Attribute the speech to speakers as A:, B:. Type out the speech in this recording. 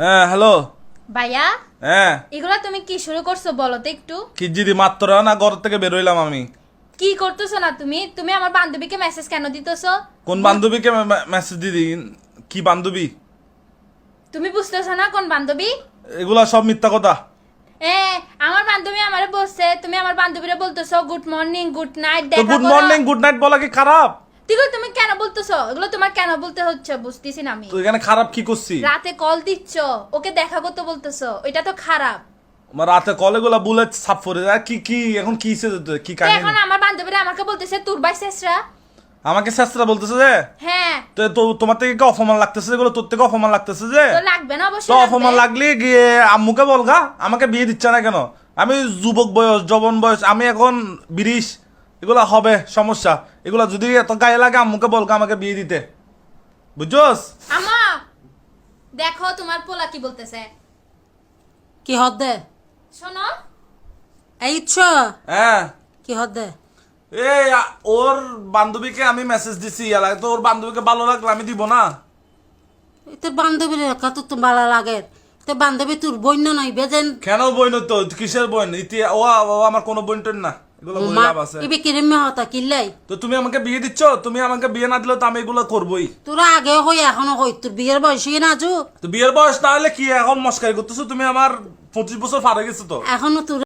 A: হ্যাঁ হ্যালো।
B: ভাইয়া
A: হ্যাঁ
B: এগুলা তুমি কি শুরু করছো বলো তো একটু।
A: কি জিদি মাত্র না ঘর থেকে বের হইলাম আমি।
B: কি করতেছো না তুমি তুমি আমার বান্ধবীকে মেসেজ কেন দিতেছো?
A: কোন বান্ধবীকে মেসেজ দিদি? কি বান্ধবী?
B: তুমি বুঝতেছো না কোন বান্ধবী?
A: এগুলা সব মিথ্যা কথা।
B: এ আমার বান্ধবী আমারে বলছে তুমি আমার বান্ধবীরে বলতেছো গুড মর্নিং গুড নাইট
A: তো
B: দেখা
A: গুড
B: করো।
A: মর্নিং গুড নাইট বলা কি খারাপ?
B: এগুলো তুমি কেন বলতেছো? এগুলো তোমার কেন বলতে হচ্ছে বুঝতেছি না আমি।
A: তো এখানে খারাপ কি করছি?
B: রাতে কল দিচ্ছ ওকে দেখা করতে বলতেছো, এটা তো খারাপ।
A: আমার রাতে কলে গুলা বুলেট সাফ করে কি কি এখন কি কি
B: তো
A: কাহিনী?
B: এখন আমার বান্ধবীরা আমাকে বলতেছে তোর ভাই শেষরা।
A: আমাকে শাস্ত্রা বলতেছে যে
B: হ্যাঁ
A: তো তোমার থেকে কি অপমান লাগতেছে? এগুলো তোর থেকে অপমান লাগতেছে যে?
B: তো লাগবে না
A: তো
B: অবশ্যই
A: অপমান
B: লাগবে।
A: লাগলে গিয়ে আম্মুকে বলগা আমাকে বিয়ে দিচ্ছে না কেন? আমি যুবক বয়স যৌবন বয়স, আমি এখন 20, এগুলা হবে সমস্যা। এগুলা যদি এত গায়ে লাগে আম্মুকে বলগা আমাকে বিয়ে দিতে, বুঝছস?
B: আমা দেখো তোমার পোলা কি বলতেছে।
C: কি হদ্দে
B: শোনো
C: এই ইচ্ছ
A: হ্যাঁ
C: কি হদ্দে
A: এই ওর বান্ধবীকে আমি মেসেজ দিছি এলাকায়, তো ওর বান্ধবীকে ভালো লাগলে আমি দিব না?
C: তোর বান্ধবীর কত তো ভালো লাগে। তোর বান্ধবী তোর বন্য নাই বেজেন
A: কেন বইন? তো কিসের বইন? ও আমার কোনো বইন টইন না, এগুলো বই লাভ আছে?
C: ইবে কিরমে হতা কিল্লাই
A: তো তুমি আমাকে বিয়ে দিচ্ছ, তুমি আমাকে বিয়ে না দিলে তো আমি এগুলো করবোই।
C: তোরা আগেও হই এখনো হই তোর বিয়ের বয়স না আজু
A: তো বিয়ের বয়স না হলে কি এখন মস্কারি করতেছো? তুমি আমার 25 বছর পার হয়ে গেছে তো।
C: এখনো তোর